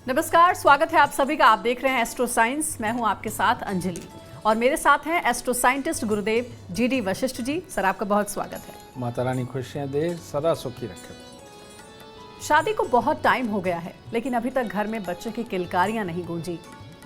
नमस्कार, स्वागत है आप सभी का। आप देख रहे हैं एस्ट्रो साइंस। मैं हूं आपके साथ अंजलि और मेरे साथ हैं एस्ट्रो साइंटिस्ट गुरुदेव जीडी वशिष्ठ जी। सर, आपका बहुत स्वागत है। माता रानी खुशियाँ दे, सदा सुखी रखे। शादी को बहुत टाइम हो गया है, लेकिन अभी तक घर में बच्चे की किलकारियां नहीं गूंजी।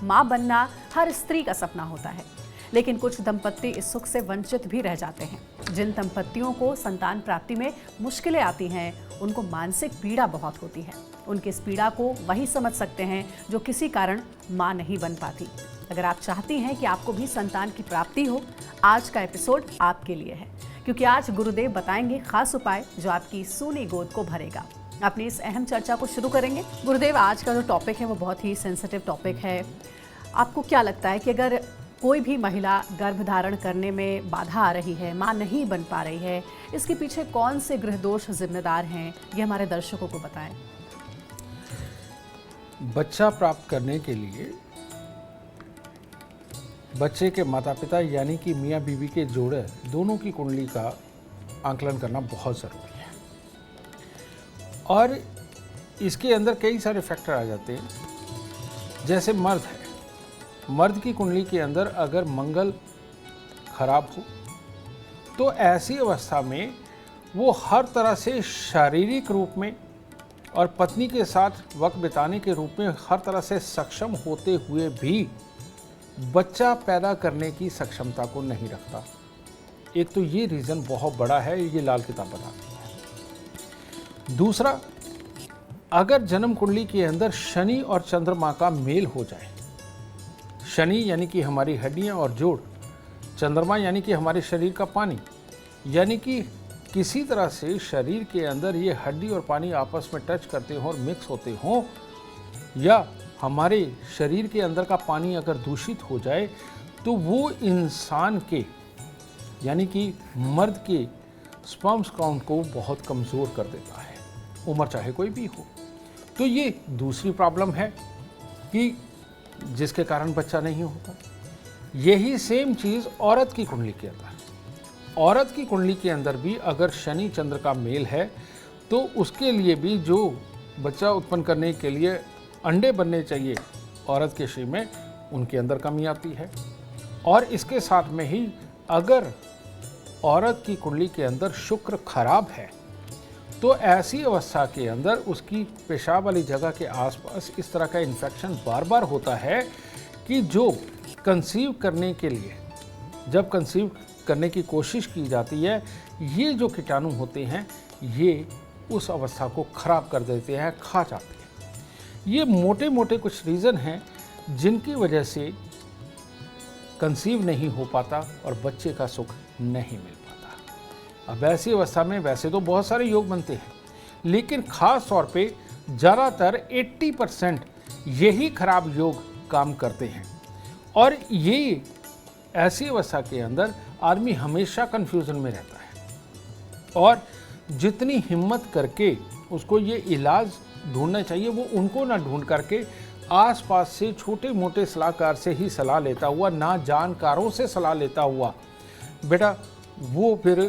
माँ बनना हर स्त्री का सपना होता है, लेकिन कुछ दंपत्ति इस सुख से वंचित भी रह जाते हैं। जिन दंपत्तियों को संतान प्राप्ति में मुश्किलें आती हैं, उनको मानसिक पीड़ा बहुत होती है। उनकी इस पीड़ा को वही समझ सकते हैं जो किसी कारण माँ नहीं बन पाती। अगर आप चाहती हैं कि आपको भी संतान की प्राप्ति हो, आज का एपिसोड आपके लिए है, क्योंकि आज गुरुदेव बताएंगे खास उपाय जो आपकी सूनी गोद को भरेगा। अपनी इस अहम चर्चा को शुरू करेंगे। गुरुदेव, आज का जो टॉपिक है वो बहुत ही सेंसिटिव टॉपिक है। आपको क्या लगता है कि अगर कोई भी महिला गर्भ धारण करने में बाधा आ रही है, मां नहीं बन पा रही है, इसके पीछे कौन से गृह दोष जिम्मेदार हैं, ये हमारे दर्शकों को बताएं। बच्चा प्राप्त करने के लिए बच्चे के माता पिता यानी कि मियाँ बीवी के जोड़े दोनों की कुंडली का आंकलन करना बहुत ज़रूरी है। और इसके अंदर कई सारे फैक्टर आ जाते हैं। जैसे मर्द है, मर्द की कुंडली के अंदर अगर मंगल खराब हो तो ऐसी अवस्था में वो हर तरह से शारीरिक रूप में और पत्नी के साथ वक्त बिताने के रूप में हर तरह से सक्षम होते हुए भी बच्चा पैदा करने की सक्षमता को नहीं रखता। एक तो ये रीज़न बहुत बड़ा है, ये लाल किताब बताती है। दूसरा, अगर जन्म कुंडली के अंदर शनि और चंद्रमा का मेल हो जाए, शनि यानी कि हमारी हड्डियां और जोड़, चंद्रमा यानी कि हमारे शरीर का पानी, यानी कि किसी तरह से शरीर के अंदर ये हड्डी और पानी आपस में टच करते हों और मिक्स होते हों, या हमारे शरीर के अंदर का पानी अगर दूषित हो जाए तो वो इंसान के यानी कि मर्द के स्पर्म्स काउंट को बहुत कमज़ोर कर देता है, उम्र चाहे कोई भी हो। तो ये दूसरी प्रॉब्लम है कि जिसके कारण बच्चा नहीं होता। यही सेम चीज़ औरत की कुंडली के अंदर, औरत की कुंडली के अंदर भी अगर शनि चंद्र का मेल है तो उसके लिए भी जो बच्चा उत्पन्न करने के लिए अंडे बनने चाहिए औरत के शरीर में, उनके अंदर कमी आती है। और इसके साथ में ही अगर औरत की कुंडली के अंदर शुक्र खराब है तो ऐसी अवस्था के अंदर उसकी पेशाब वाली जगह के आसपास इस तरह का इन्फेक्शन बार बार होता है कि जो कंसीव करने के लिए, जब कंसीव करने की कोशिश की जाती है, ये जो कीटाणु होते हैं ये उस अवस्था को खराब कर देते हैं, खा जाते हैं। ये मोटे मोटे कुछ रीज़न हैं जिनकी वजह से कंसीव नहीं हो पाता और बच्चे का सुख नहीं मिल पाता। अब ऐसी अवस्था में वैसे तो बहुत सारे योग बनते हैं, लेकिन ख़ास तौर पे ज़्यादातर 80% यही खराब योग काम करते हैं। और ये ऐसी अवस्था के अंदर आदमी हमेशा कन्फ्यूज़न में रहता है और जितनी हिम्मत करके उसको ये इलाज ढूंढना चाहिए वो उनको ना ढूंढ करके आसपास से छोटे मोटे सलाहकार से ही सलाह लेता हुआ, ना जानकारों से सलाह लेता हुआ, बेटा वो फिर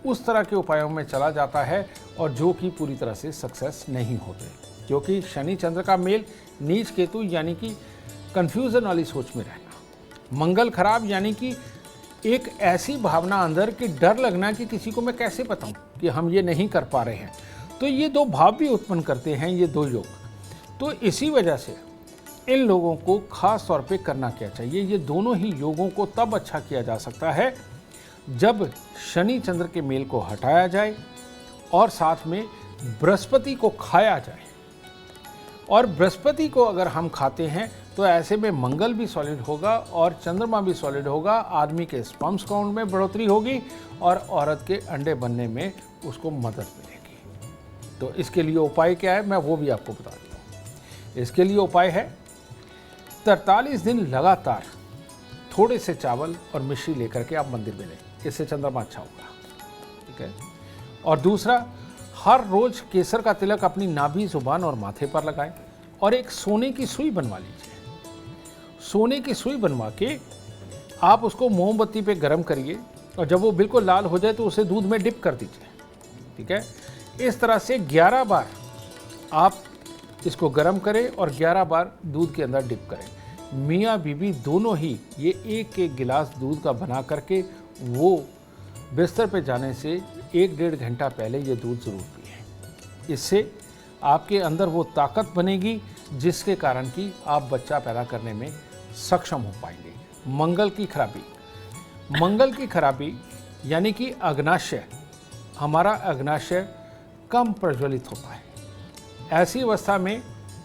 उस तरह के उपायों में चला जाता है और जो कि पूरी तरह से सक्सेस नहीं होते, क्योंकि शनि चंद्र का मेल, नीच केतु यानी कि कन्फ्यूज़न वाली सोच में रहना, मंगल खराब यानी कि एक ऐसी भावना अंदर कि डर लगना कि किसी को मैं कैसे बताऊं कि हम ये नहीं कर पा रहे हैं। तो ये दो भाव भी उत्पन्न करते हैं ये दो योग। तो इसी वजह से इन लोगों को खास तौर पे करना क्या चाहिए, ये दोनों ही योगों को तब अच्छा किया जा सकता है जब शनि चंद्र के मेल को हटाया जाए और साथ में बृहस्पति को खाया जाए। और बृहस्पति को अगर हम खाते हैं तो ऐसे में मंगल भी सॉलिड होगा और चंद्रमा भी सॉलिड होगा, आदमी के स्पर्म्स काउंट में बढ़ोतरी होगी और औरत के अंडे बनने में उसको मदद मिलेगी। तो इसके लिए उपाय क्या है मैं वो भी आपको बता देता हूँ। इसके लिए उपाय है 43 दिन लगातार थोड़े से चावल और मिश्री लेकर के आप मंदिर में लें, इससे चंद्रमा अच्छा होगा। ठीक है। और दूसरा, हर रोज केसर का तिलक अपनी नाभि, जुबान और माथे पर लगाएं और एक सोने की सुई बनवा लीजिए। सोने की सुई बनवा के आप उसको मोमबत्ती पे गर्म करिए और जब वो बिल्कुल लाल हो जाए तो उसे दूध में डिप कर दीजिए। ठीक है। इस तरह से 11 बार आप इसको गर्म करें और 11 बार दूध के अंदर डिप करें। मियाँ बीवी दोनों ही ये एक एक गिलास दूध का बना करके वो बिस्तर पे जाने से 1-1.5 घंटा पहले ये दूध ज़रूर पिएं। इससे आपके अंदर वो ताकत बनेगी जिसके कारण कि आप बच्चा पैदा करने में सक्षम हो पाएंगे। मंगल की खराबी यानी कि अग्नाशय, हमारा अग्नाशय कम प्रज्वलित होता है। ऐसी अवस्था में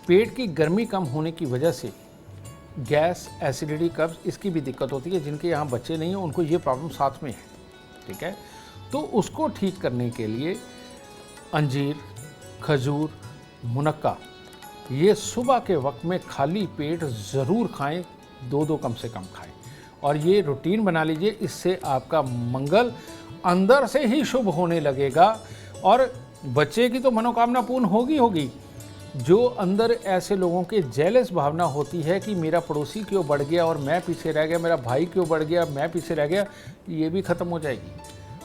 पेट की गर्मी कम होने की वजह से गैस, एसिडिटी, कब्ज इसकी भी दिक्कत होती है। जिनके यहाँ बच्चे नहीं हैं उनको ये प्रॉब्लम साथ में है, ठीक है। तो उसको ठीक करने के लिए अंजीर, खजूर, मुनक्का ये सुबह के वक्त में खाली पेट ज़रूर खाएं, 2-2 कम से कम खाएं और ये रूटीन बना लीजिए। इससे आपका मंगल अंदर से ही शुभ होने लगेगा और बच्चे की तो मनोकामना पूर्ण होगी। जो अंदर ऐसे लोगों के जेलस भावना होती है कि मेरा पड़ोसी क्यों बढ़ गया और मैं पीछे रह गया, मेरा भाई क्यों बढ़ गया, मैं पीछे रह गया, ये भी ख़त्म हो जाएगी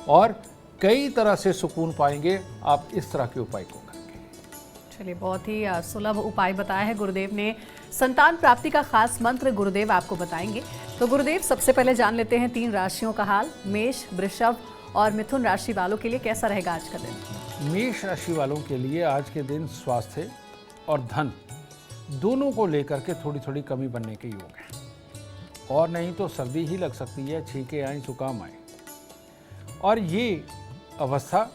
और कई तरह से सुकून पाएंगे आप इस तरह के उपाय को करके। चलिए, बहुत ही सुलभ उपाय बताया है गुरुदेव ने। संतान प्राप्ति का खास मंत्र गुरुदेव आपको बताएंगे। तो गुरुदेव, सबसे पहले जान लेते हैं 3 राशियों का हाल। मेष, वृषभ और मिथुन राशि वालों के लिए कैसा रहेगा आज का दिन? मेष राशि वालों के लिए आज के दिन स्वास्थ्य और धन दोनों को लेकर के थोड़ी थोड़ी कमी बनने के योग है और नहीं तो सर्दी ही लग सकती है, छींके आए, जुकाम आए और ये अवस्था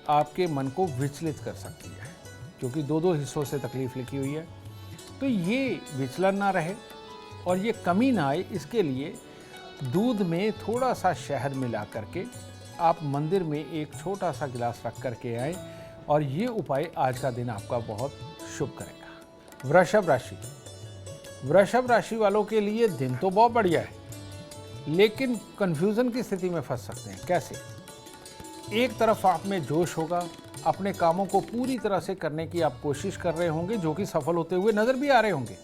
आपके मन को विचलित कर सकती है क्योंकि 2-2 हिस्सों से तकलीफ लिखी हुई है। तो ये विचलन ना रहे और ये कमी ना आए, इसके लिए दूध में थोड़ा सा शहद मिला करके आप मंदिर में एक छोटा सा गिलास रख करके आए और ये उपाय आज का दिन आपका बहुत शुभ करेगा। वृषभ राशि वालों के लिए दिन तो बहुत बढ़िया है लेकिन कंफ्यूजन की स्थिति में फंस सकते हैं। कैसे? एक तरफ आप में जोश होगा, अपने कामों को पूरी तरह से करने की आप कोशिश कर रहे होंगे जो कि सफल होते हुए नजर भी आ रहे होंगे,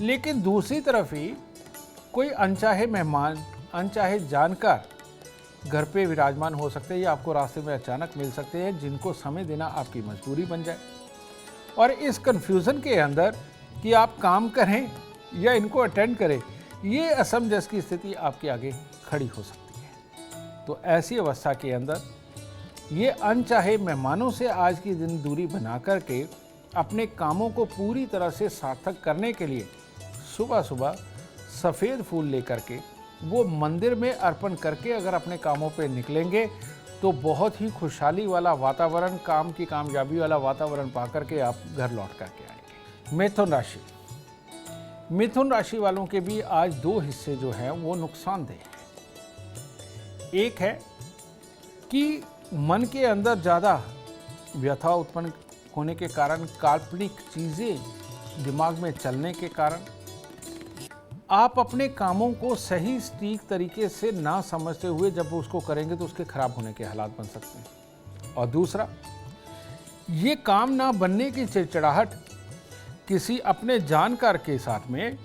लेकिन दूसरी तरफ ही कोई अनचाहे मेहमान, अनचाहे जानकार घर पे विराजमान हो सकते हैं या आपको रास्ते में अचानक मिल सकते हैं जिनको समय देना आपकी मजबूरी बन जाए और इस कन्फ्यूज़न के अंदर कि आप काम करें या इनको अटेंड करें, ये असमंजस की स्थिति आपके आगे खड़ी हो सकती है। तो ऐसी अवस्था के अंदर ये अनचाहे मेहमानों से आज की दिन दूरी बना करके अपने कामों को पूरी तरह से सार्थक करने के लिए सुबह सुबह सफ़ेद फूल लेकर के वो मंदिर में अर्पण करके अगर अपने कामों पे निकलेंगे तो बहुत ही खुशहाली वाला वातावरण, काम की कामयाबी वाला वातावरण पा करके आप घर लौट करके आएंगे। मिथुन राशि वालों के भी आज 2 हिस्से जो हैं वो नुकसानदेह हैं। एक है कि मन के अंदर ज़्यादा व्यथा उत्पन्न होने के कारण, काल्पनिक चीज़ें दिमाग में चलने के कारण आप अपने कामों को सही सटीक तरीके से ना समझते हुए जब उसको करेंगे तो उसके खराब होने के हालात बन सकते हैं। और दूसरा, ये काम ना बनने की चिड़चिड़ाहट किसी अपने जानकार के साथ में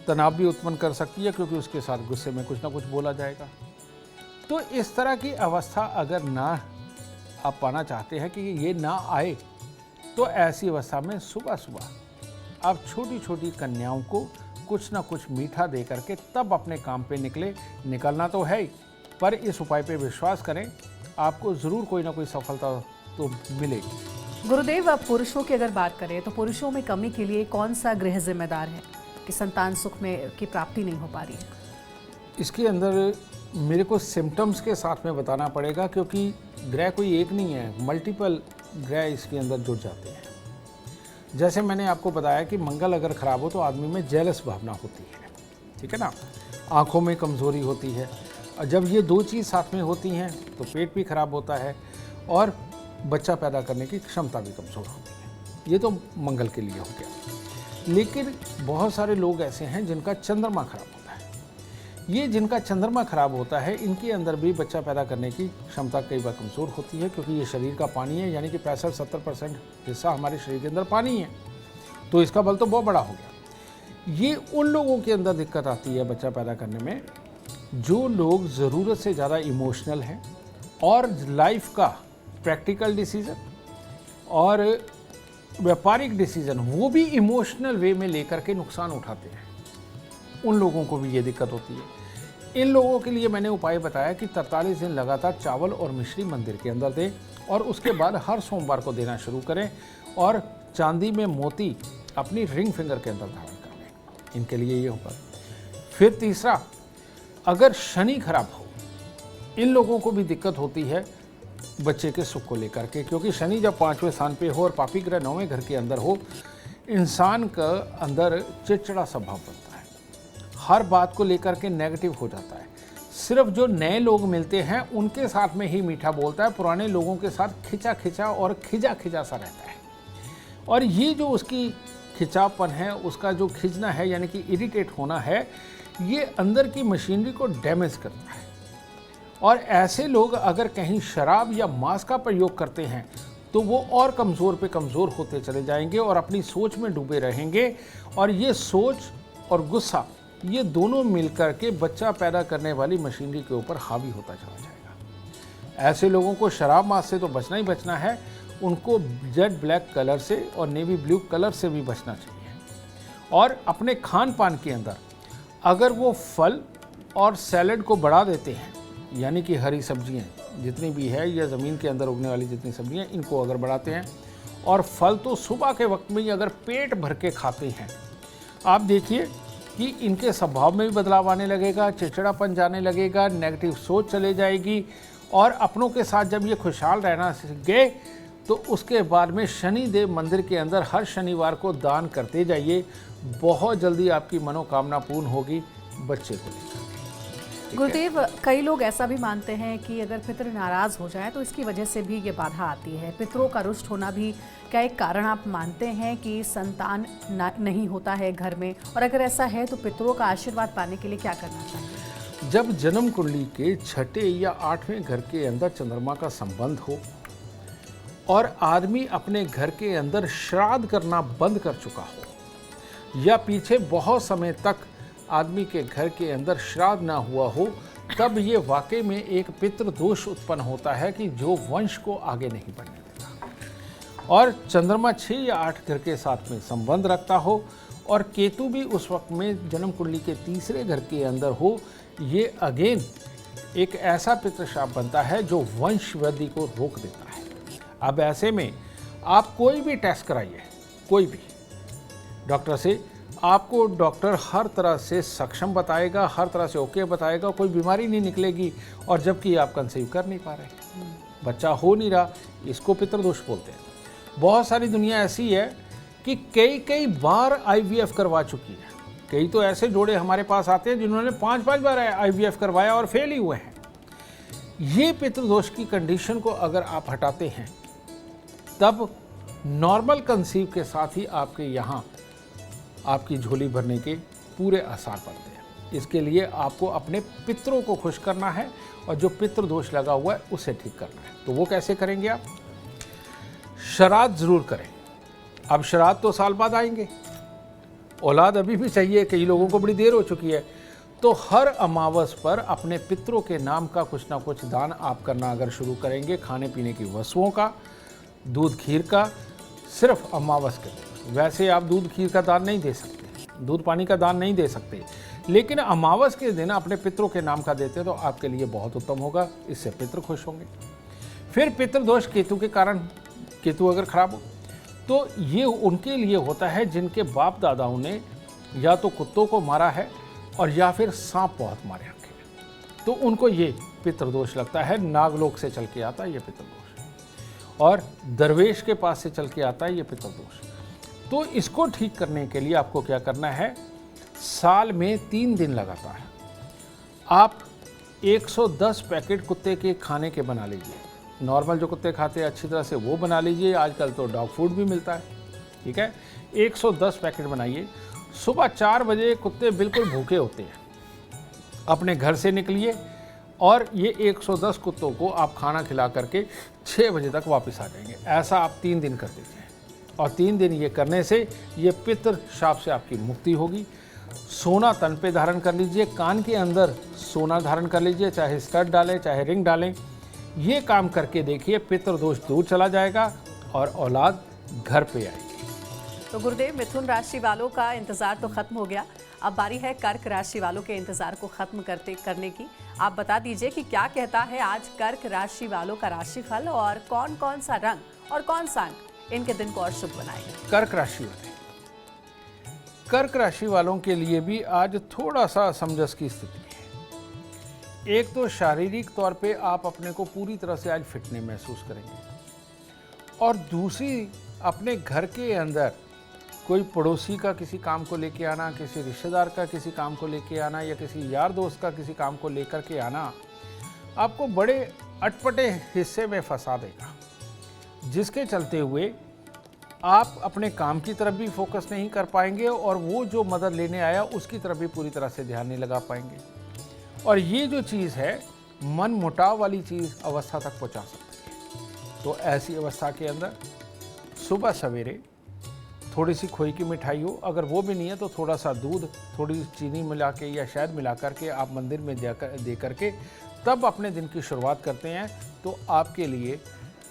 तनाव भी उत्पन्न कर सकती है क्योंकि उसके साथ गुस्से में कुछ ना कुछ बोला जाएगा। तो इस तरह की अवस्था अगर ना आप पाना चाहते हैं कि ये ना आए तो ऐसी अवस्था में सुबह सुबह आप छोटी छोटी कन्याओं को कुछ ना कुछ मीठा दे करके तब अपने काम पे निकलना तो है ही, पर इस उपाय पे विश्वास करें, आपको ज़रूर कोई ना कोई सफलता तो मिलेगी। गुरुदेव, अब पुरुषों की अगर बात करें तो पुरुषों में कमी के लिए कौन सा ग्रह जिम्मेदार है कि संतान सुख में की प्राप्ति नहीं हो पा रही है? इसके अंदर मेरे को सिम्टम्स के साथ में बताना पड़ेगा क्योंकि ग्रह कोई एक नहीं है, मल्टीपल ग्रह इसके अंदर जुड़ जाते हैं। जैसे मैंने आपको बताया कि मंगल अगर ख़राब हो तो आदमी में जेलस भावना होती है, ठीक है ना, आँखों में कमज़ोरी होती है और जब ये 2 चीज़ साथ में होती हैं तो पेट भी खराब होता है और बच्चा पैदा करने की क्षमता भी कमज़ोर होती है। ये तो मंगल के लिए हो गया। लेकिन बहुत सारे लोग ऐसे हैं जिनका चंद्रमा खराब होता है। ये जिनका चंद्रमा खराब होता है इनके अंदर भी बच्चा पैदा करने की क्षमता कई बार कमज़ोर होती है क्योंकि ये शरीर का पानी है, यानी कि 65-70% हिस्सा हमारे शरीर के अंदर पानी है, तो इसका बल तो बहुत बड़ा हो गया। ये उन लोगों के अंदर दिक्कत आती है बच्चा पैदा करने में जो लोग ज़रूरत से ज़्यादा इमोशनल हैं और लाइफ का प्रैक्टिकल डिसीजन और व्यापारिक डिसीजन वो भी इमोशनल वे में लेकर के नुकसान उठाते हैं, उन लोगों को भी ये दिक्कत होती है। इन लोगों के लिए मैंने उपाय बताया कि 43 दिन लगातार चावल और मिश्री मंदिर के अंदर दें और उसके बाद हर सोमवार को देना शुरू करें और चांदी में मोती अपनी रिंग फिंगर के अंदर धारण कर लें। इनके लिए ये होगा। फिर तीसरा, अगर शनि खराब हो, इन लोगों को भी दिक्कत होती है बच्चे के सुख को लेकर के, क्योंकि शनि जब 5वें स्थान पे हो और पापी ग्रह 9वें घर के अंदर हो, इंसान का अंदर चिड़चिड़ा स्वभाव बनता है, हर बात को लेकर के नेगेटिव हो जाता है। सिर्फ जो नए लोग मिलते हैं उनके साथ में ही मीठा बोलता है, पुराने लोगों के साथ खिंचा खिंचा और खिजा खिजा सा रहता है। और ये जो उसकी खिंचापन है, उसका जो खिंचना है यानी कि इरिटेट होना है, ये अंदर की मशीनरी को डैमेज करता है। और ऐसे लोग अगर कहीं शराब या मांस का प्रयोग करते हैं तो वो और कमज़ोर पे कमज़ोर होते चले जाएंगे और अपनी सोच में डूबे रहेंगे। और ये सोच और गुस्सा, ये दोनों मिलकर के बच्चा पैदा करने वाली मशीनरी के ऊपर हावी होता चला जाएगा। ऐसे लोगों को शराब मांस से तो बचना ही बचना है, उनको जेड ब्लैक कलर से और नेवी ब्लू कलर से भी बचना चाहिए। और अपने खान पान के अंदर अगर वो फल और सैलड को बढ़ा देते हैं, यानी कि हरी सब्जियां जितनी भी है या ज़मीन के अंदर उगने वाली जितनी सब्जियां, इनको अगर बढ़ाते हैं, और फल तो सुबह के वक्त में ही अगर पेट भर के खाते हैं, आप देखिए कि इनके स्वभाव में भी बदलाव आने लगेगा, चिड़चिड़ापन जाने लगेगा, नेगेटिव सोच चले जाएगी। और अपनों के साथ जब ये खुशहाल रहना सीख गए तो उसके बाद में शनि देव मंदिर के अंदर हर शनिवार को दान करते जाइए, बहुत जल्दी आपकी मनोकामना पूर्ण होगी बच्चे को लेकर। गुरुदेव, कई लोग ऐसा भी मानते हैं कि अगर पितृ नाराज हो जाए तो इसकी वजह से भी ये बाधा आती है। पितरों का रुष्ट होना भी क्या एक कारण आप मानते हैं कि संतान नहीं होता है घर में? और अगर ऐसा है तो पितरों का आशीर्वाद पाने के लिए क्या करना चाहिए? जब जन्म कुंडली के 6ठे या 8वें घर के अंदर चंद्रमा का संबंध हो और आदमी अपने घर के अंदर श्राद्ध करना बंद कर चुका हो, या पीछे बहुत समय तक आदमी के घर के अंदर श्राद्ध ना हुआ हो, तब ये वाकई में एक पितृ दोष उत्पन्न होता है कि जो वंश को आगे नहीं बढ़ने देता। और चंद्रमा 6 या 8 घर के साथ में संबंध रखता हो और केतु भी उस वक्त में जन्म कुंडली के 3रे घर के अंदर हो, ये अगेन एक ऐसा पितृशाप बनता है जो वंश वृद्धि को रोक देता है। अब ऐसे में आप कोई भी टेस्ट कराइए, कोई भी डॉक्टर से, आपको डॉक्टर हर तरह से सक्षम बताएगा, हर तरह से ओके बताएगा, कोई बीमारी नहीं निकलेगी। और जबकि आप कंसीव कर नहीं पा रहे, बच्चा हो नहीं रहा, इसको पितृदोष बोलते हैं। बहुत सारी दुनिया ऐसी है कि कई बार IVF करवा चुकी है। कई तो ऐसे जोड़े हमारे पास आते हैं जिन्होंने 5-5 बार IVF करवाया और फेल ही हुए हैं। ये पितृदोष की कंडीशन को अगर आप हटाते हैं, तब नॉर्मल कंसीव के साथ ही आपके यहाँ आपकी झोली भरने के पूरे आसार पड़ते हैं। इसके लिए आपको अपने पितरों को खुश करना है और जो पितृ दोष लगा हुआ है उसे ठीक करना है। तो वो कैसे करेंगे आप? श्राद्ध जरूर करें। अब श्राद्ध तो साल बाद आएंगे, औलाद अभी भी चाहिए, कई लोगों को बड़ी देर हो चुकी है। तो हर अमावस पर अपने पितरों के नाम का कुछ ना कुछ दान आप करना अगर शुरू करेंगे, खाने पीने की वस्तुओं का, दूध खीर का, सिर्फ अमावस के दिन। वैसे आप दूध खीर का दान नहीं दे सकते, दूध पानी का दान नहीं दे सकते, लेकिन अमावस के दिन अपने पितरों के नाम का देते तो आपके लिए बहुत उत्तम होगा, इससे पितृ खुश होंगे। फिर पितृदोष केतु के कारण, केतु अगर खराब हो तो ये उनके लिए होता है जिनके बाप दादाओं ने या तो कुत्तों को मारा है और या फिर सांप बहुत मारे रखे, तो उनको ये पितृदोष लगता है। नागलोक से चल के आता है ये पितृदोष, और दरवेश के पास से चल के आता है ये पितृदोष। तो इसको ठीक करने के लिए आपको क्या करना है, साल में 3 दिन लगातार आप 110 पैकेट कुत्ते के खाने के बना लीजिए। नॉर्मल जो कुत्ते खाते हैं अच्छी तरह से वो बना लीजिए, आजकल तो डॉग फूड भी मिलता है, ठीक है। 110 पैकेट बनाइए। सुबह 4 बजे कुत्ते बिल्कुल भूखे होते हैं, अपने घर से निकलिए और ये 110 कुत्तों को आप खाना खिला करके 6 बजे तक वापस आ जाएंगे। ऐसा आप 3 दिन कर दीजिए, और 3 दिन ये करने से ये पितृ शाप से आपकी मुक्ति होगी। सोना तन पे धारण कर लीजिए, कान के अंदर सोना धारण कर लीजिए, चाहे स्टड डालें चाहे रिंग डालें। ये काम करके देखिए, पितृ दोष दूर चला जाएगा और औलाद घर पे आएगी। तो गुरुदेव, मिथुन राशि वालों का इंतजार तो खत्म हो गया, अब बारी है कर्क राशि वालों के इंतजार को खत्म करने की। आप बता दीजिए कि क्या कहता है आज कर्क राशि वालों का राशिफल और कौन कौन सा रंग और कौन सा अंक इनके दिन को और शुभ बनाएगा। कर्क राशि वालों के लिए भी आज थोड़ा सा असमंजस की स्थिति है। एक तो शारीरिक तौर पे आप अपने को पूरी तरह से आज फिट नहीं महसूस करेंगे, और दूसरी अपने घर के अंदर कोई पड़ोसी का किसी काम को लेके आना, किसी रिश्तेदार का किसी काम को लेके आना, या किसी यार दोस्त का किसी काम को लेकर के आना आपको बड़े अटपटे हिस्से में फंसा देगा, जिसके चलते हुए आप अपने काम की तरफ भी फोकस नहीं कर पाएंगे और वो जो मदद लेने आया उसकी तरफ भी पूरी तरह से ध्यान नहीं लगा पाएंगे। और ये जो चीज़ है मन मुटाव वाली चीज़ अवस्था तक पहुंचा सकती है। तो ऐसी अवस्था के अंदर सुबह सवेरे थोड़ी सी खोई की मिठाई हो, अगर वो भी नहीं है तो थोड़ा सा दूध, थोड़ी चीनी मिला के या शहद मिला करके आप मंदिर में दे करके तब अपने दिन की शुरुआत करते हैं, तो आपके लिए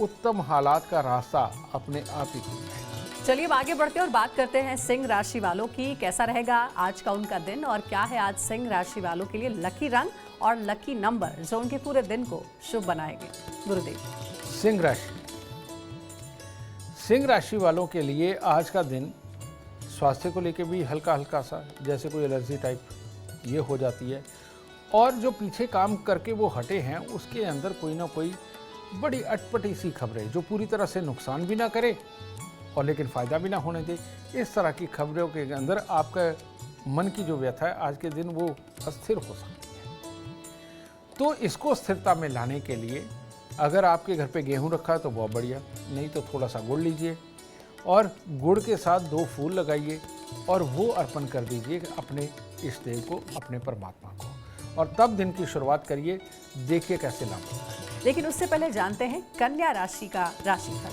उत्तम हालात का रास्ता अपने आप ही खुल जाएगा। चलिए अब आगे बढ़ते हैं और बात करते हैं सिंह राशि वालों की। कैसा रहेगा आज का उनका दिन और क्या है आज सिंह राशि वालों के लिए लकी रंग और लकी नंबर जो उनके पूरे दिन को शुभ बनाएंगे। गुरुदेव। सिंह राशि वालों के लिए आज का दिन स्वास्थ्य को लेकर भी हल्का हल्का सा, जैसे कोई एलर्जी टाइप ये हो जाती है, और जो पीछे काम करके वो हटे हैं उसके अंदर कोई ना कोई बड़ी अटपटी सी खबरें जो पूरी तरह से नुकसान भी ना करे और लेकिन फ़ायदा भी ना होने दे, इस तरह की खबरों के अंदर आपका मन की जो व्यथा है आज के दिन वो अस्थिर हो सकती है। तो इसको स्थिरता में लाने के लिए अगर आपके घर पे गेहूं रखा है तो बहुत बढ़िया, नहीं तो थोड़ा सा गुड़ लीजिए और गुड़ के साथ 2 फूल लगाइए और वो अर्पण कर दीजिए अपने इष्ट देव को, अपने परमात्मा को, और तब दिन की शुरुआत करिए, देखिए कैसे लाभ होता है। लेकिन उससे पहले जानते हैं कन्या राशि का राशिफल।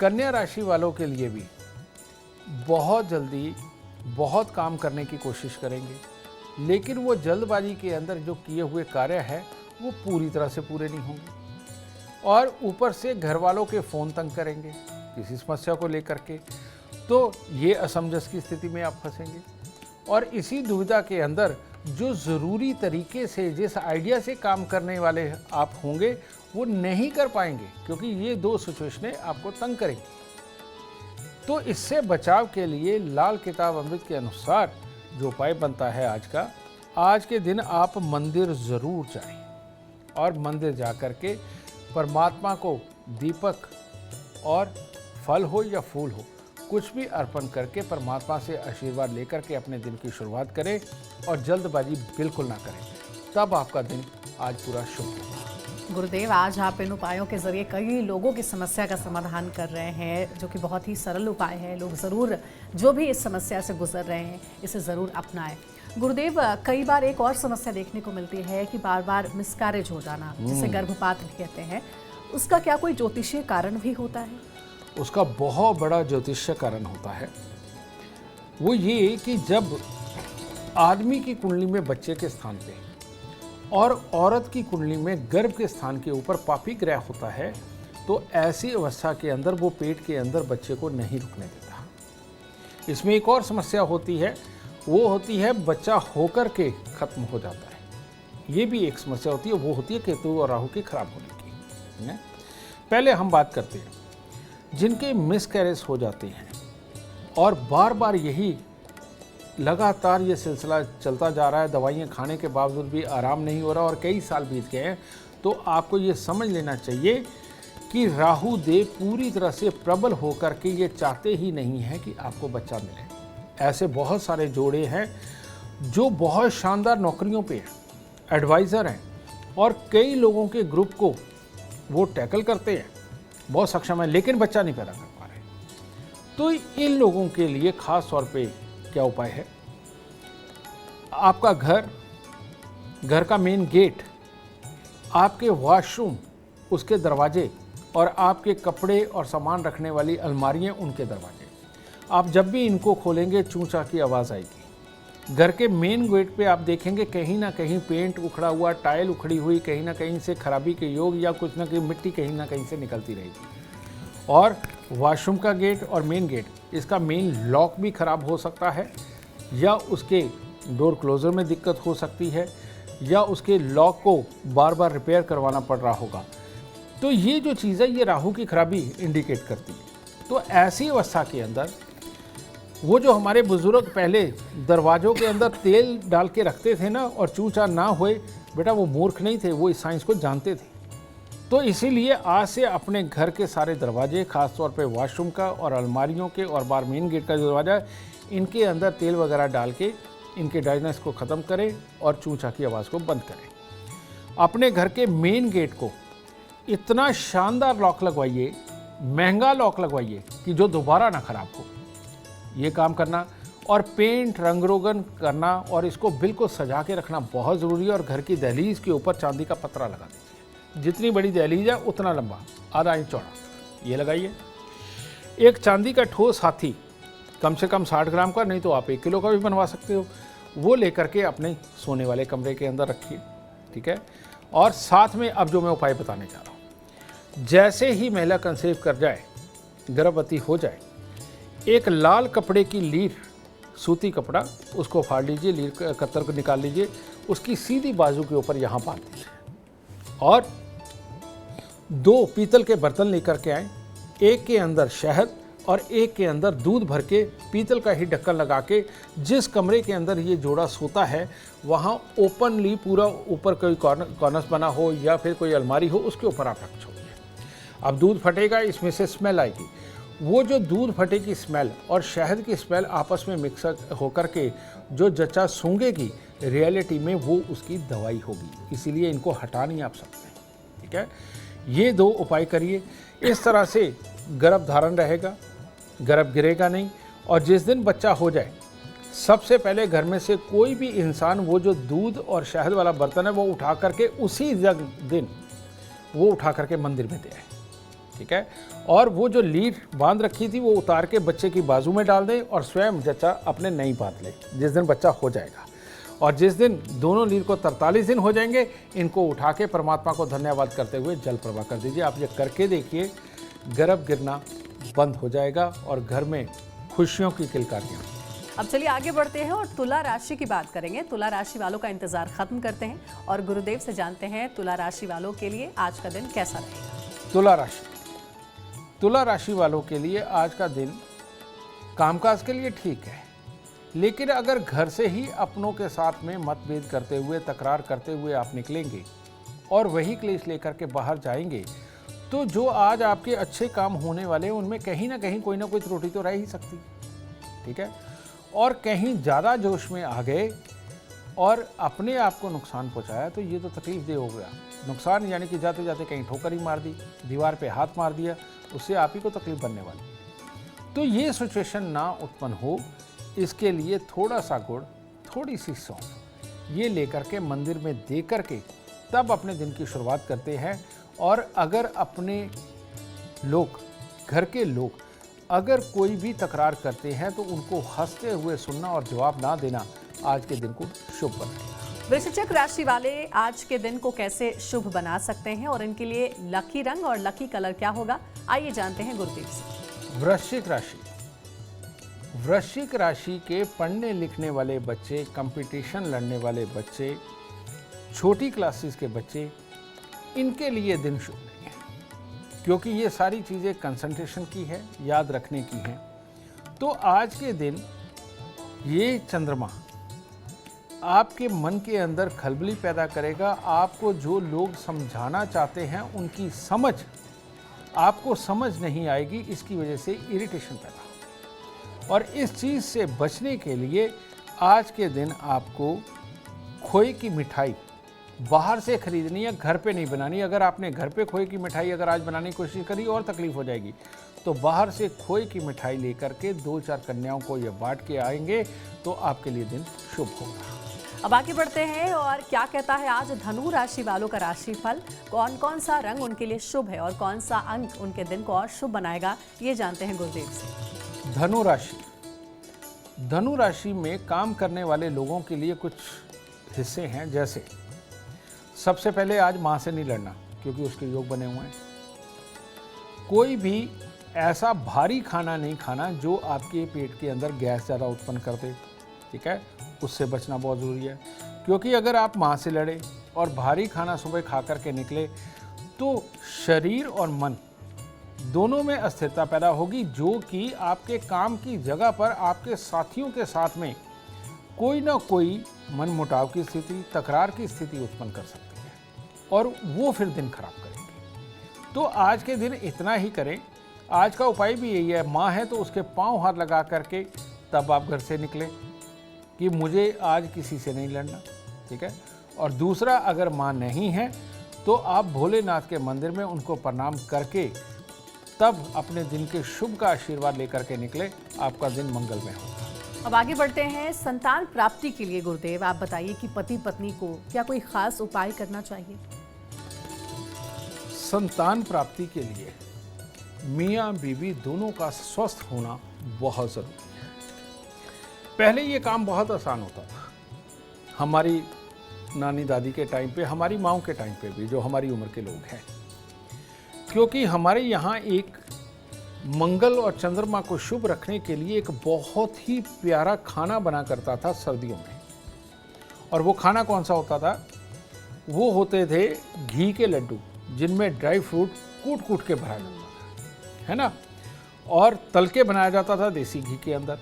कन्या राशि वालों के लिए भी बहुत जल्दी बहुत काम करने की कोशिश करेंगे, लेकिन वो जल्दबाजी के अंदर जो किए हुए कार्य है वो पूरी तरह से पूरे नहीं होंगे, और ऊपर से घर वालों के फ़ोन तंग करेंगे किसी समस्या को लेकर के, तो ये असमंजस की स्थिति में आप फंसेंगे। और इसी दुविधा के अंदर जो ज़रूरी तरीके से जिस आइडिया से काम करने वाले आप होंगे वो नहीं कर पाएंगे, क्योंकि ये 2 सिचुएशनें आपको तंग करेंगी। तो इससे बचाव के लिए लाल किताब अमृत के अनुसार जो उपाय बनता है आज के दिन आप मंदिर ज़रूर जाएं और मंदिर जा कर के परमात्मा को दीपक और फल हो या फूल हो कुछ भी अर्पण करके परमात्मा से आशीर्वाद लेकर के अपने दिन की शुरुआत करें और जल्दबाजी बिल्कुल ना करें, तब आपका दिन आज पूरा शुभ होगा। गुरुदेव, आज आप इन उपायों के जरिए कई लोगों की समस्या का समाधान कर रहे हैं, जो कि बहुत ही सरल उपाय है। लोग ज़रूर जो भी इस समस्या से गुजर रहे हैं इसे ज़रूर अपनाएं। गुरुदेव, कई बार एक और समस्या देखने को मिलती है कि बार बार मिसकैरेज हो जाना, जिसे गर्भपात भी कहते हैं, उसका क्या कोई ज्योतिषीय कारण भी होता है? उसका बहुत बड़ा ज्योतिषीय कारण होता है। वो ये कि जब आदमी की कुंडली में बच्चे के स्थान पे और औरत की कुंडली में गर्भ के स्थान के ऊपर पापी ग्रह होता है, तो ऐसी अवस्था के अंदर वो पेट के अंदर बच्चे को नहीं रुकने देता। इसमें एक और समस्या होती है, वो होती है बच्चा होकर के खत्म हो जाता है। ये भी एक समस्या होती है, वो होती है केतु और राहु के खराब होने की। पहले हम बात करते हैं जिनके मिसकैरेज हो जाते हैं और बार बार यही लगातार ये सिलसिला चलता जा रहा है, दवाइयाँ खाने के बावजूद भी आराम नहीं हो रहा और कई साल बीत गए हैं, तो आपको ये समझ लेना चाहिए कि राहु देव पूरी तरह से प्रबल होकर के ये चाहते ही नहीं है कि आपको बच्चा मिले। ऐसे बहुत सारे जोड़े हैं जो बहुत शानदार नौकरियों पे हैं, एडवाइज़र हैं और कई लोगों के ग्रुप को वो टैकल करते हैं, बहुत सक्षम है, लेकिन बच्चा नहीं पैदा कर पा रहे। तो इन लोगों के लिए खास तौर पे क्या उपाय है? आपका घर का मेन गेट, आपके वॉशरूम, उसके दरवाजे और आपके कपड़े और सामान रखने वाली अलमारियां, उनके दरवाजे, आप जब भी इनको खोलेंगे चूं-चां की आवाज़ आएगी। घर के मेन गेट पे आप देखेंगे कहीं ना कहीं पेंट उखड़ा हुआ, टाइल उखड़ी हुई, कहीं ना कहीं से खराबी के योग या कुछ ना कहीं मिट्टी कहीं ना कहीं से निकलती रहेगी। और वॉशरूम का गेट और मेन गेट, इसका मेन लॉक भी ख़राब हो सकता है, या उसके डोर क्लोज़र में दिक्कत हो सकती है, या उसके लॉक को बार बार रिपेयर करवाना पड़ रहा होगा। तो ये जो चीज़ है ये राहु की खराबी इंडिकेट करती है। तो ऐसी अवस्था के अंदर वो जो हमारे बुजुर्ग पहले दरवाज़ों के अंदर तेल डाल के रखते थे ना, और चूचा ना होए, बेटा वो मूर्ख नहीं थे, वो इस साइंस को जानते थे। तो इसीलिए आज से अपने घर के सारे दरवाजे, ख़ास तौर पे वॉशरूम का और अलमारियों के और बाहर मेन गेट का जो दरवाज़ा है, इनके अंदर तेल वगैरह डाल के इनके ड्राइनेस को ख़त्म करें और चूचा की आवाज़ को बंद करें। अपने घर के मेन गेट को इतना शानदार लॉक लगवाइए, महंगा लॉक लगवाइए कि जो दोबारा ना ख़राब हो, ये काम करना। और पेंट रंग रोगन करना और इसको बिल्कुल सजा के रखना बहुत ज़रूरी है। और घर की दहलीज के ऊपर चांदी का पतरा लगा दीजिए, जितनी बड़ी दहलीज है उतना लंबा, आधा इंच चौड़ा, ये लगाइए। एक चांदी का ठोस हाथी, कम से कम 60 ग्राम का, नहीं तो आप 1 किलो का भी बनवा सकते हो, वो लेकर के अपने सोने वाले कमरे के अंदर रखिए, ठीक है। और साथ में अब जो मैं उपाय बताने जा रहा हूँ, जैसे ही महिला कंसीव कर जाए, गर्भवती हो जाए, एक लाल कपड़े की लीर, सूती कपड़ा, उसको फाड़ लीजिए, लीर कतर को निकाल लीजिए, उसकी सीधी बाजू के ऊपर यहाँ बांध दीजिए। और 2 पीतल के बर्तन लेकर के आए, एक के अंदर शहद और एक के अंदर दूध भर के, पीतल का ही ढक्कन लगा के, जिस कमरे के अंदर ये जोड़ा सोता है वहाँ ओपनली पूरा ऊपर कोई कॉर्नर्स बना हो या फिर कोई अलमारी हो, उसके ऊपर आप रख छोड़िए। अब दूध फटेगा, इसमें से स्मेल आएगी। वो जो दूध फटे की स्मेल और शहद की स्मेल आपस में मिक्स होकर के जो जच्चा सूंघेगी, रियलिटी में वो उसकी दवाई होगी। इसीलिए इनको हटा नहीं आप सकते, ठीक है। ये 2 उपाय करिए, इस तरह से गर्भ धारण रहेगा, गर्भ गिरेगा नहीं। और जिस दिन बच्चा हो जाए, सबसे पहले घर में से कोई भी इंसान वो जो दूध और शहद वाला बर्तन है वो उठा करके उसी दिन वो उठा करके मंदिर में दे आए, ठीक है। और वो जो लीड बांध रखी थी वो उतार के बच्चे की बाजू में डाल दें और स्वयं जच्चा अपने नहीं बांध ले जिस दिन बच्चा हो जाएगा। और जिस दिन दोनों लीड को 43 दिन हो जाएंगे, इनको उठा के परमात्मा को धन्यवाद करते हुए जल प्रवाह कर दीजिए। आप ये करके देखिए, गर्भ गिरना बंद हो जाएगा और घर में खुशियों की किलकारियाँ। अब चलिए आगे बढ़ते हैं और तुला राशि की बात करेंगे। तुला राशि वालों का इंतजार खत्म करते हैं और गुरुदेव से जानते हैं तुला राशि वालों के लिए आज का दिन कैसा रहेगा। तुला राशि वालों के लिए आज का दिन कामकाज के लिए ठीक है, लेकिन अगर घर से ही अपनों के साथ में मतभेद करते हुए, तकरार करते हुए आप निकलेंगे और वही क्लेश लेकर के बाहर जाएंगे, तो जो आज आपके अच्छे काम होने वाले हैं उनमें कहीं ना कहीं कोई ना कोई त्रुटि तो रह ही सकती, ठीक है। और कहीं ज़्यादा जोश में आ गए और अपने आप को नुकसान पहुंचाया तो ये तो तकलीफ दे हो गया। नुकसान यानी कि जाते जाते कहीं ठोकर ही मार दी, दीवार पे हाथ मार दिया, उससे आप ही को तकलीफ बनने वाली। तो ये सिचुएशन ना उत्पन्न हो, इसके लिए थोड़ा सा गुड़, थोड़ी सी सौंफ ये लेकर के मंदिर में दे करके तब अपने दिन की शुरुआत करते हैं। और अगर अपने लोग, घर के लोग अगर कोई भी तकरार करते हैं तो उनको हंसते हुए सुनना और जवाब ना देना आज के दिन को शुभ बनाएगा। वृश्चिक राशि वाले आज के दिन को कैसे शुभ बना सकते हैं और इनके लिए लकी रंग और लकी कलर क्या होगा, आइए जानते हैं गुरुदेव से। वृश्चिक राशि के पढ़ने लिखने वाले बच्चे, कंपटीशन लड़ने वाले बच्चे, छोटी क्लासेस के बच्चे, इनके लिए दिन शुभ नहीं है, क्योंकि ये सारी चीज़ें कंसंट्रेशन की है, याद रखने की है। तो आज के दिन ये चंद्रमा आपके मन के अंदर खलबली पैदा करेगा। आपको जो लोग समझाना चाहते हैं उनकी समझ आपको समझ नहीं आएगी, इसकी वजह से इरिटेशन पैदा होगा। और इस चीज़ से बचने के लिए आज के दिन आपको खोए की मिठाई बाहर से खरीदनी है, घर पे नहीं बनानी। अगर आपने घर पे खोए की मिठाई अगर आज बनाने की कोशिश करी और तकलीफ हो जाएगी, तो बाहर से खोए की मिठाई लेकर के 2-4 कन्याओं को ये बांट के आएंगे तो आपके लिए दिन शुभ होगा। अब आगे बढ़ते हैं और क्या कहता है आज धनु राशि वालों का राशिफल, कौन कौन सा रंग उनके लिए शुभ है और कौन सा अंक उनके दिन को और शुभ बनाएगा, ये जानते हैं गुरुदेव से। धनु राशि में काम करने वाले लोगों के लिए कुछ हिस्से हैं। जैसे सबसे पहले आज मां से नहीं लड़ना, क्योंकि उसके योग बने हुए हैं। कोई भी ऐसा भारी खाना नहीं खाना जो आपके पेट के अंदर गैस ज़्यादा उत्पन्न कर दे, ठीक है, उससे बचना बहुत ज़रूरी है। क्योंकि अगर आप माँ से लड़े और भारी खाना सुबह खा कर के निकले तो शरीर और मन दोनों में अस्थिरता पैदा होगी, जो कि आपके काम की जगह पर आपके साथियों के साथ में कोई ना कोई मनमुटाव की स्थिति, तकरार की स्थिति उत्पन्न कर सकती है और वो फिर दिन खराब करेंगे। तो आज के दिन इतना ही करें। आज का उपाय भी यही है, माँ है तो उसके पांव हाथ लगा करके तब आप घर से निकलें कि मुझे आज किसी से नहीं लड़ना, ठीक है। और दूसरा, अगर माँ नहीं है तो आप भोलेनाथ के मंदिर में उनको प्रणाम करके तब अपने दिन के शुभ का आशीर्वाद लेकर के निकले, आपका दिन मंगलमय होगा। अब आगे बढ़ते हैं संतान प्राप्ति के लिए। गुरुदेव, आप बताइए कि पति पत्नी को क्या कोई खास उपाय करना चाहिए? संतान प्राप्ति के लिए मियाँ बीवी दोनों का स्वस्थ होना बहुत ज़रूरी है। पहले ये काम बहुत आसान होता था, हमारी नानी दादी के टाइम पे, हमारी माँओं के टाइम पे भी, जो हमारी उम्र के लोग हैं, क्योंकि हमारे यहाँ एक मंगल और चंद्रमा को शुभ रखने के लिए एक बहुत ही प्यारा खाना बना करता था सर्दियों में। और वो खाना कौन सा होता था? वो होते थे घी के लड्डू, जिनमें ड्राई फ्रूट कूट कूट के भरा जाता था, है ना, और तल के बनाया जाता था देसी घी के अंदर,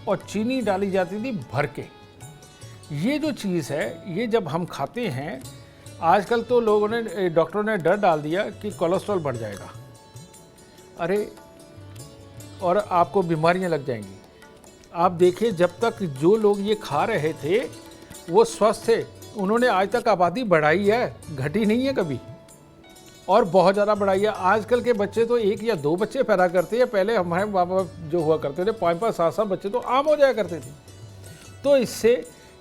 और चीनी डाली जाती थी भर के। ये जो चीज़ है, ये जब हम खाते हैं, आजकल तो लोगों ने, डॉक्टरों ने डर डाल दिया कि कोलेस्ट्रॉल बढ़ जाएगा, अरे, और आपको बीमारियां लग जाएंगी। आप देखिए, जब तक जो लोग ये खा रहे थे वो स्वस्थ थे, उन्होंने आज तक आबादी बढ़ाई है, घटी नहीं है कभी, और बहुत ज़्यादा बढ़ाई है। आजकल के बच्चे तो 1 या 2 बच्चे पैदा करते हैं, पहले हमारे माँ बाप जो हुआ करते थे 5-5, 7-7 बच्चे तो आम हो जाया करते थे। तो इससे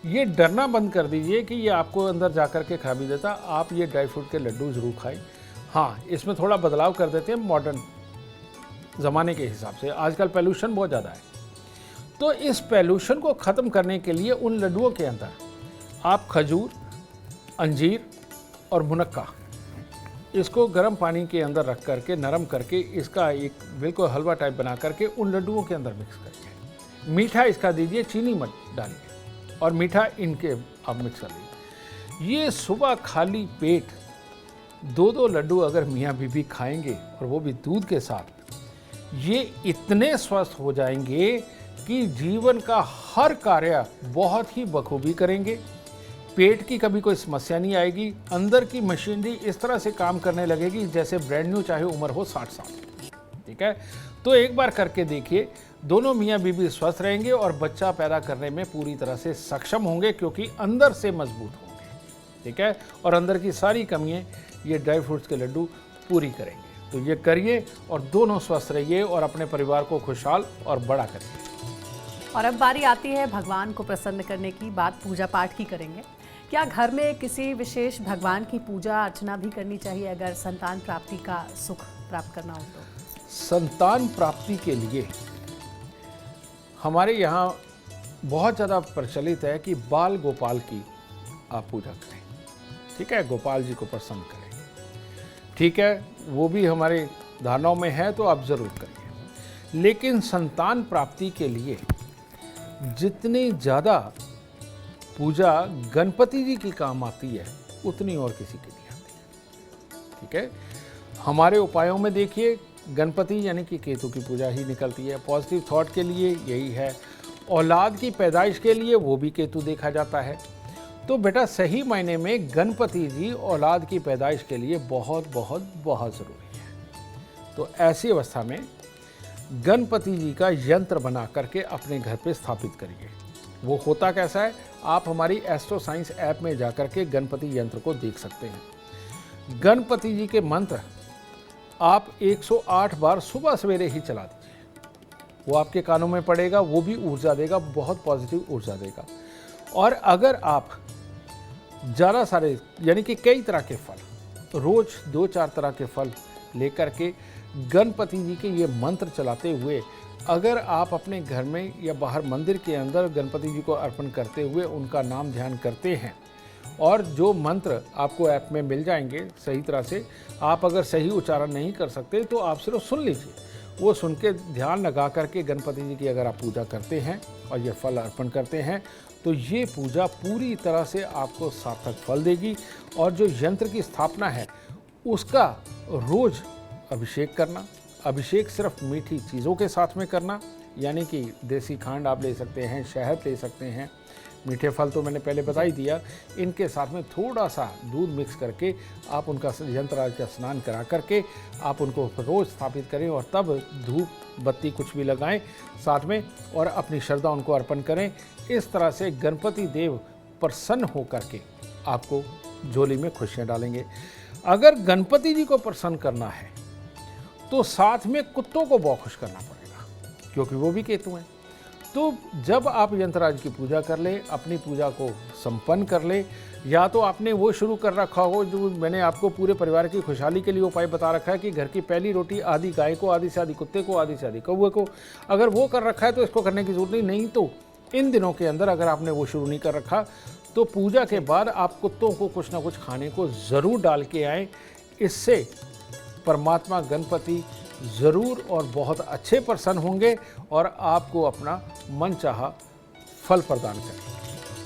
ये डरना बंद कर दीजिए कि ये आपको अंदर जा कर के खराबी देता। आप ये ड्राई फ्रूट के लड्डू ज़रूर खाएं। हाँ, इसमें थोड़ा बदलाव कर देते हैं मॉडर्न ज़माने के हिसाब से। आजकल पोल्यूशन बहुत ज़्यादा है, तो इस पोल्यूशन को ख़त्म करने के लिए उन लड्डुओं के अंदर आप खजूर, अंजीर और मुनक्का, इसको गर्म पानी के अंदर रख करके, नरम करके, इसका एक बिल्कुल हलवा टाइप बना करके उन लड्डुओं के अंदर मिक्स करके, मीठा इसका दीजिए, चीनी मत डालिए, और मीठा इनके आप मिक्स कर लीजिए। ये सुबह खाली पेट 2-2 लड्डू अगर मियाँ बीवी खाएंगे, और वो भी दूध के साथ, ये इतने स्वस्थ हो जाएंगे कि जीवन का हर कार्य बहुत ही बखूबी करेंगे। पेट की कभी कोई समस्या नहीं आएगी। अंदर की मशीनरी इस तरह से काम करने लगेगी जैसे ब्रांड न्यू, चाहे उम्र हो 60 साल। ठीक है, तो एक बार करके देखिए, दोनों मियाँ बीवी स्वस्थ रहेंगे और बच्चा पैदा करने में पूरी तरह से सक्षम होंगे, क्योंकि अंदर से मजबूत होंगे। ठीक है, और अंदर की सारी कमियाँ ये ड्राई फ्रूट्स के लड्डू पूरी करेंगे। तो ये करिए और दोनों स्वस्थ रहिए और अपने परिवार को खुशहाल और बड़ा करिए। और अब बारी आती है भगवान को प्रसन्न करने की। बात पूजा पाठ की करेंगे। क्या घर में किसी विशेष भगवान की पूजा अर्चना भी करनी चाहिए अगर संतान प्राप्ति का सुख प्राप्त करना हो तो? संतान प्राप्ति के लिए हमारे यहाँ बहुत ज़्यादा प्रचलित है कि बाल गोपाल की आप पूजा करें। ठीक है, गोपाल जी को प्रसन्न करें। ठीक है, वो भी हमारे धारणाओं में है, तो आप ज़रूर करिए। लेकिन संतान प्राप्ति के लिए जितनी ज़्यादा पूजा गणपति जी की काम आती है, उतनी और किसी के लिए आती है। ठीक है, हमारे उपायों में देखिए, गणपति यानी कि केतु की पूजा ही निकलती है। पॉजिटिव थॉट के लिए यही है। औलाद की पैदाइश के लिए वो भी केतु देखा जाता है। तो बेटा, सही मायने में गणपति जी औलाद की पैदाइश के लिए बहुत बहुत बहुत ज़रूरी है। तो ऐसी अवस्था में गणपति जी का यंत्र बना करके अपने घर पे स्थापित करिए। वो होता कैसा है, आप हमारी एस्ट्रो साइंस ऐप में जाकर के गणपति यंत्र को देख सकते हैं। गणपति जी के मंत्र आप 108 बार सुबह सवेरे ही चला दीजिए। वो आपके कानों में पड़ेगा, वो भी ऊर्जा देगा, बहुत पॉजिटिव ऊर्जा देगा। और अगर आप ज़्यादा सारे यानी कि कई तरह के फल, रोज़ 2-4 तरह के फल लेकर के गणपति जी के ये मंत्र चलाते हुए अगर आप अपने घर में या बाहर मंदिर के अंदर गणपति जी को अर्पण करते हुए उनका नाम ध्यान करते हैं, और जो मंत्र आपको ऐप में मिल जाएंगे सही तरह से, आप अगर सही उच्चारण नहीं कर सकते तो आप सिर्फ सुन लीजिए, वो सुन के ध्यान लगा करके गणपति जी की अगर आप पूजा करते हैं और ये फल अर्पण करते हैं तो ये पूजा पूरी तरह से आपको सार्थक फल देगी। और जो यंत्र की स्थापना है उसका रोज़ अभिषेक करना, अभिषेक सिर्फ मीठी चीज़ों के साथ में करना, यानी कि देसी खांड आप ले सकते हैं, शहद ले सकते हैं, मीठे फल तो मैंने पहले बता ही दिया, इनके साथ में थोड़ा सा दूध मिक्स करके आप उनका यंत्रराज का स्नान करा करके आप उनको रोज़ स्थापित करें और तब धूप बत्ती कुछ भी लगाएं साथ में और अपनी श्रद्धा उनको अर्पण करें। इस तरह से गणपति देव प्रसन्न हो करके आपको झोली में खुशियाँ डालेंगे। अगर गणपति जी को प्रसन्न करना है तो साथ में कुत्तों को बहुत खुश करना पड़ेगा, क्योंकि वो भी केतु हैं। तो जब आप यंत्रराज की पूजा कर ले, अपनी पूजा को संपन्न कर ले, या तो आपने वो शुरू कर रखा हो जो मैंने आपको पूरे परिवार की खुशहाली के लिए उपाय बता रखा है कि घर की पहली रोटी आधी गाय को, आधी से आधी कुत्ते को, आधी से आधी कौवे को, अगर वो कर रखा है तो इसको करने की जरूरत नहीं तो इन दिनों के अंदर अगर आपने वो शुरू नहीं कर रखा तो पूजा के बाद आप कुत्तों को कुछ ना कुछ खाने को ज़रूर डाल के आएँ। इससे परमात्मा गणपति ज़रूर और बहुत अच्छे प्रसन्न होंगे और आपको अपना मनचाहा फल प्रदान करेंगे।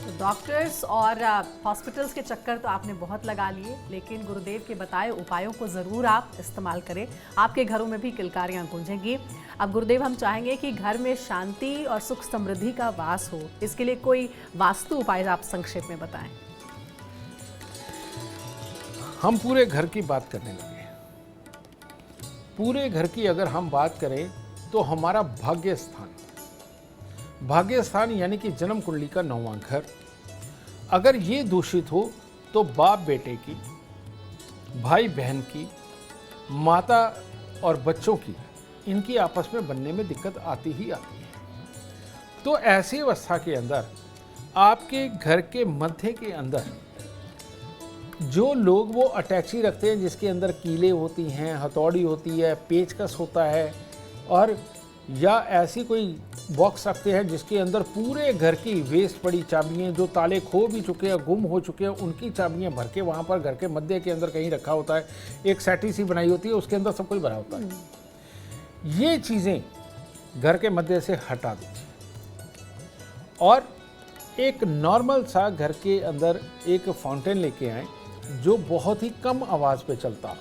तो डॉक्टर्स और हॉस्पिटल्स के चक्कर तो आपने बहुत लगा लिए, लेकिन गुरुदेव के बताए उपायों को ज़रूर आप इस्तेमाल करें, आपके घरों में भी किलकारियाँ गूंजेंगी। अब गुरुदेव हम चाहेंगे कि घर में शांति और सुख समृद्धि का वास हो, इसके लिए कोई वास्तु उपाय आप संक्षेप में बताएं। हम पूरे घर की बात करने लगे। पूरे घर की अगर हम बात करें तो हमारा भाग्य स्थान यानी कि जन्म कुंडली का 9वां घर, अगर ये दूषित हो तो बाप बेटे की, भाई बहन की, माता और बच्चों की, इनकी आपस में बनने में दिक्कत आती ही आती है। तो ऐसी अवस्था के अंदर आपके घर के मध्य के अंदर जो लोग वो अटैची रखते हैं जिसके अंदर कीले होती हैं, हथौड़ी होती है, पेचकस होता है, और या ऐसी कोई बॉक्स रखते हैं जिसके अंदर पूरे घर की वेस्ट पड़ी चाबियाँ जो ताले खो भी चुके हैं, गुम हो चुके हैं, उनकी चाबियाँ भर के वहाँ पर घर के मध्य के अंदर कहीं रखा होता है। एक सैटी सी बनाई होती है, उसके अंदर सब कुछ भरा होता है। ये चीज़ें घर के मध्य से हटा दीजिए और एक नॉर्मल सा घर के अंदर एक फाउंटेन लेके आएँ जो बहुत ही कम आवाज़ पे चलता हो,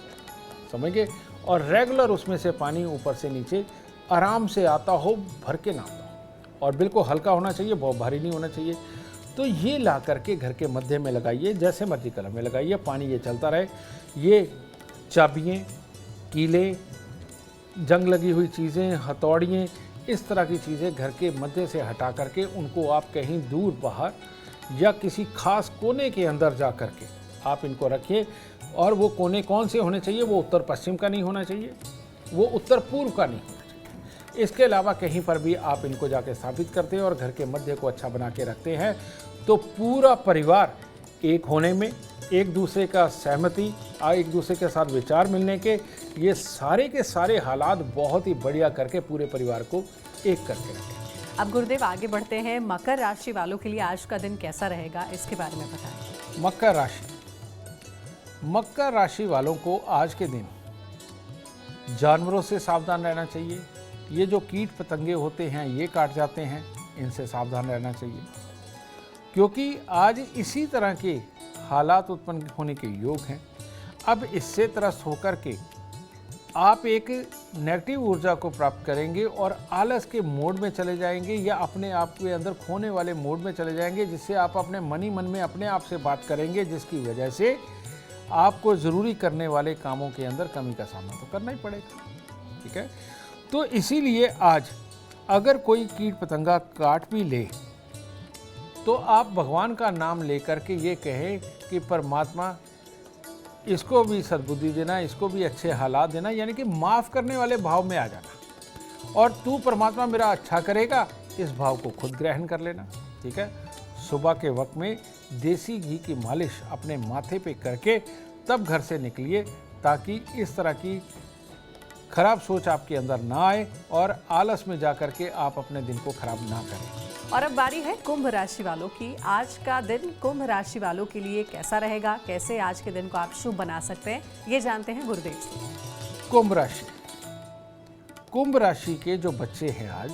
समझ गए, और रेगुलर उसमें से पानी ऊपर से नीचे आराम से आता हो, भर के ना आता हो, और बिल्कुल हल्का होना चाहिए, बहुत भारी नहीं होना चाहिए। तो ये ला करके घर के मध्य में लगाइए, जैसे मर्जी कलर में लगाइए, पानी ये चलता रहे। ये चाबियाँ, कीले, जंग लगी हुई चीज़ें, हथौड़ियाँ, इस तरह की चीज़ें घर के मध्य से हटा करके उनको आप कहीं दूर बाहर या किसी खास कोने के अंदर जा करके आप इनको रखिए। और वो कोने कौन से होने चाहिए? वो उत्तर पश्चिम का नहीं होना चाहिए, वो उत्तर पूर्व का नहीं होना चाहिए। इसके अलावा कहीं पर भी आप इनको जाके स्थापित करते हैं और घर के मध्य को अच्छा बना के रखते हैं तो पूरा परिवार एक होने में, एक दूसरे का सहमति, एक दूसरे के साथ विचार मिलने के, ये सारे के सारे हालात बहुत ही बढ़िया करके पूरे परिवार को एक करके रखें। अब गुरुदेव आगे बढ़ते हैं, मकर राशि वालों के लिए आज का दिन कैसा रहेगा, इसके बारे में बताएं। मकर राशि वालों को आज के दिन जानवरों से सावधान रहना चाहिए। ये जो कीट पतंगे होते हैं ये काट जाते हैं, इनसे सावधान रहना चाहिए, क्योंकि आज इसी तरह के हालात उत्पन्न होने के योग हैं। अब इससे त्रस्त होकर के आप एक नेगेटिव ऊर्जा को प्राप्त करेंगे और आलस के मोड में चले जाएंगे या अपने आप के अंदर खोने वाले मोड में चले जाएंगे, जिससे आप अपने मन ही मन में अपने आप से बात करेंगे, जिसकी वजह से आपको ज़रूरी करने वाले कामों के अंदर कमी का सामना तो करना ही पड़ेगा। ठीक है, तो इसीलिए आज अगर कोई कीट पतंगा काट भी ले तो आप भगवान का नाम लेकर के ये कहें कि परमात्मा इसको भी सद्बुद्धि देना, इसको भी अच्छे हालात देना, यानी कि माफ़ करने वाले भाव में आ जाना, और तू परमात्मा मेरा अच्छा करेगा, इस भाव को खुद ग्रहण कर लेना। ठीक है, सुबह के वक्त में देसी घी की मालिश अपने माथे पे करके तब घर से निकलिए, ताकि इस तरह की खराब सोच आपके अंदर ना आए और आलस में जा कर के आप अपने दिन को खराब ना करें। और अब बारी है कुंभ राशि वालों की। आज का दिन कुंभ राशि वालों के लिए कैसा रहेगा, कैसे आज के दिन को आप शुभ बना सकते हैं, ये जानते हैं गुरुदेव से। कुंभ राशि, कुंभ राशि के जो बच्चे हैं आज,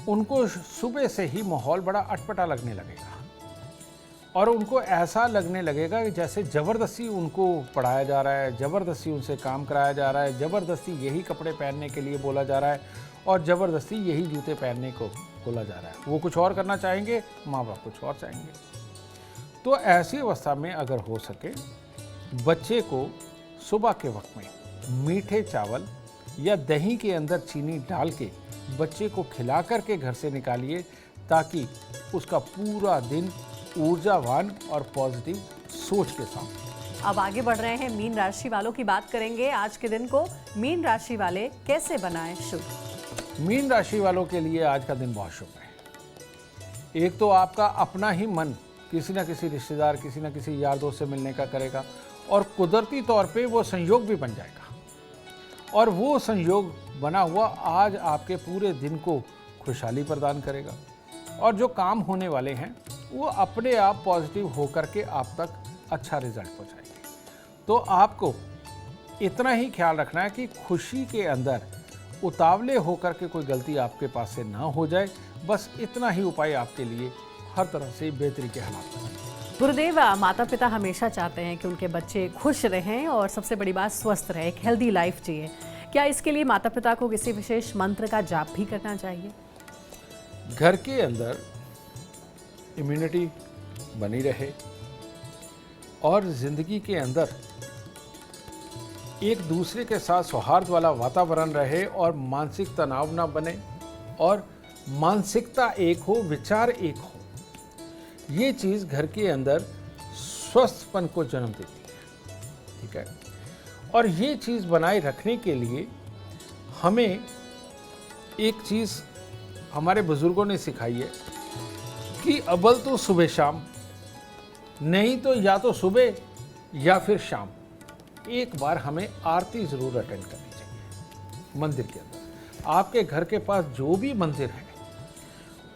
उनको सुबह से ही माहौल बड़ा अटपटा लगने लगेगा और उनको ऐसा लगने लगेगा कि जैसे ज़बरदस्ती उनको पढ़ाया जा रहा है, ज़बरदस्ती उनसे काम कराया जा रहा है, ज़बरदस्ती यही कपड़े पहनने के लिए बोला जा रहा है और ज़बरदस्ती यही जूते पहनने को बोला जा रहा है। वो कुछ और करना चाहेंगे, माँ बाप कुछ और चाहेंगे। तो ऐसी अवस्था में अगर हो सके, बच्चे को सुबह के वक्त में मीठे चावल या दही के अंदर चीनी डाल के बच्चे को खिला करके घर से निकालिए, ताकि उसका पूरा दिन ऊर्जावान और पॉजिटिव सोच के साथ। अब आगे बढ़ रहे हैं, मीन राशि वालों की बात करेंगे। आज के दिन को मीन राशि वाले कैसे बनाएं शुभ? मीन राशि वालों के लिए आज का दिन बहुत शुभ है। एक तो आपका अपना ही मन किसी न किसी रिश्तेदार, किसी न किसी यार दोस्त से मिलने का करेगा और कुदरती तौर पे वो संयोग भी बन जाएगा और वो संयोग बना हुआ आज आपके पूरे दिन को खुशहाली प्रदान करेगा और जो काम होने वाले हैं वो अपने आप पॉजिटिव होकर के आप तक अच्छा रिजल्ट पहुंचाएंगे। तो आपको इतना ही ख्याल रखना है कि खुशी के अंदर उतावले होकर के कोई गलती आपके पास से ना हो जाए। बस इतना ही उपाय आपके लिए हर तरह से बेहतरी के हालात बनाएंगे। गुरुदेव, माता पिता हमेशा चाहते हैं कि उनके बच्चे खुश रहें और सबसे बड़ी बात स्वस्थ रहे, एक हेल्दी लाइफ जिए। क्या इसके लिए माता पिता को किसी विशेष मंत्र का जाप भी करना चाहिए? घर के अंदर इम्यूनिटी बनी रहे और ज़िंदगी के अंदर एक दूसरे के साथ सौहार्द वाला वातावरण रहे और मानसिक तनाव ना बने और मानसिकता एक हो, विचार एक हो, ये चीज़ घर के अंदर स्वस्थपन को जन्म देती है। ठीक है, और ये चीज़ बनाए रखने के लिए हमें एक चीज़ हमारे बुजुर्गों ने सिखाई है कि अव्वल तो सुबह शाम, नहीं तो या तो सुबह या फिर शाम एक बार हमें आरती ज़रूर अटेंड करनी चाहिए मंदिर के अंदर। आपके घर के पास जो भी मंदिर है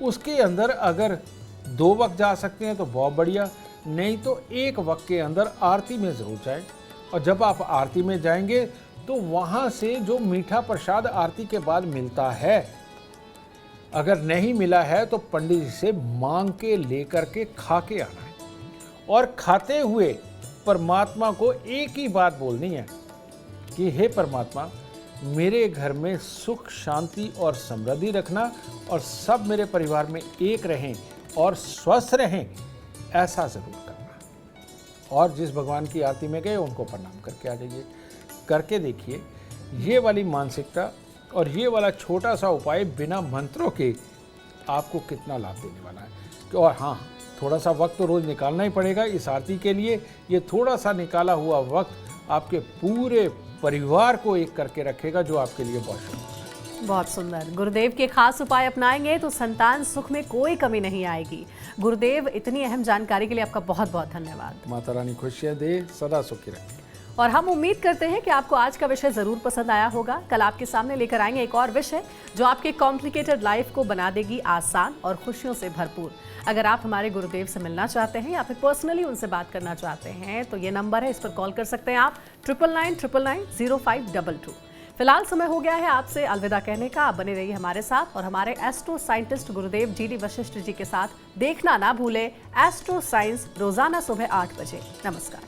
उसके अंदर अगर 2 वक्त जा सकते हैं तो बहुत बढ़िया, नहीं तो 1 वक्त के अंदर आरती में ज़रूर जाएं। और जब आप आरती में जाएंगे तो वहाँ से जो मीठा प्रसाद आरती के बाद मिलता है, अगर नहीं मिला है तो पंडित जी से मांग के लेकर के खा के आना है और खाते हुए परमात्मा को एक ही बात बोलनी है कि हे परमात्मा, मेरे घर में सुख शांति और समृद्धि रखना और सब मेरे परिवार में एक रहें और स्वस्थ रहें, ऐसा ज़रूर करना। और जिस भगवान की आरती में गए उनको प्रणाम करके आ जाइए। करके देखिए, ये वाली मानसिकता और ये वाला छोटा सा उपाय बिना मंत्रों के आपको कितना लाभ देने वाला है। और हाँ, थोड़ा सा वक्त तो रोज़ निकालना ही पड़ेगा इस आरती के लिए। ये थोड़ा सा निकाला हुआ वक्त आपके पूरे परिवार को एक करके रखेगा, जो आपके लिए बहुत शुभ है। बहुत सुंदर। गुरुदेव के खास उपाय अपनाएंगे तो संतान सुख में कोई कमी नहीं आएगी। गुरुदेव, इतनी अहम जानकारी के लिए आपका बहुत बहुत धन्यवाद। माता रानी खुशियाँ दे, सदा सुखी रखे। और हम उम्मीद करते हैं कि आपको आज का विषय जरूर पसंद आया होगा। कल आपके सामने लेकर आएंगे एक और विषय जो आपके कॉम्प्लिकेटेड लाइफ को बना देगी आसान और खुशियों से भरपूर। अगर आप हमारे गुरुदेव से मिलना चाहते हैं या फिर पर्सनली उनसे बात करना चाहते हैं तो ये नंबर है, इस पर कॉल कर सकते हैं आप 9999990522। फिलहाल समय हो गया है आपसे अलविदा कहने का। आप बने रहिए हमारे साथ और हमारे एस्ट्रो साइंटिस्ट गुरुदेव GD वशिष्ठ जी के साथ देखना ना भूले एस्ट्रो साइंस रोजाना सुबह 8 बजे। नमस्कार।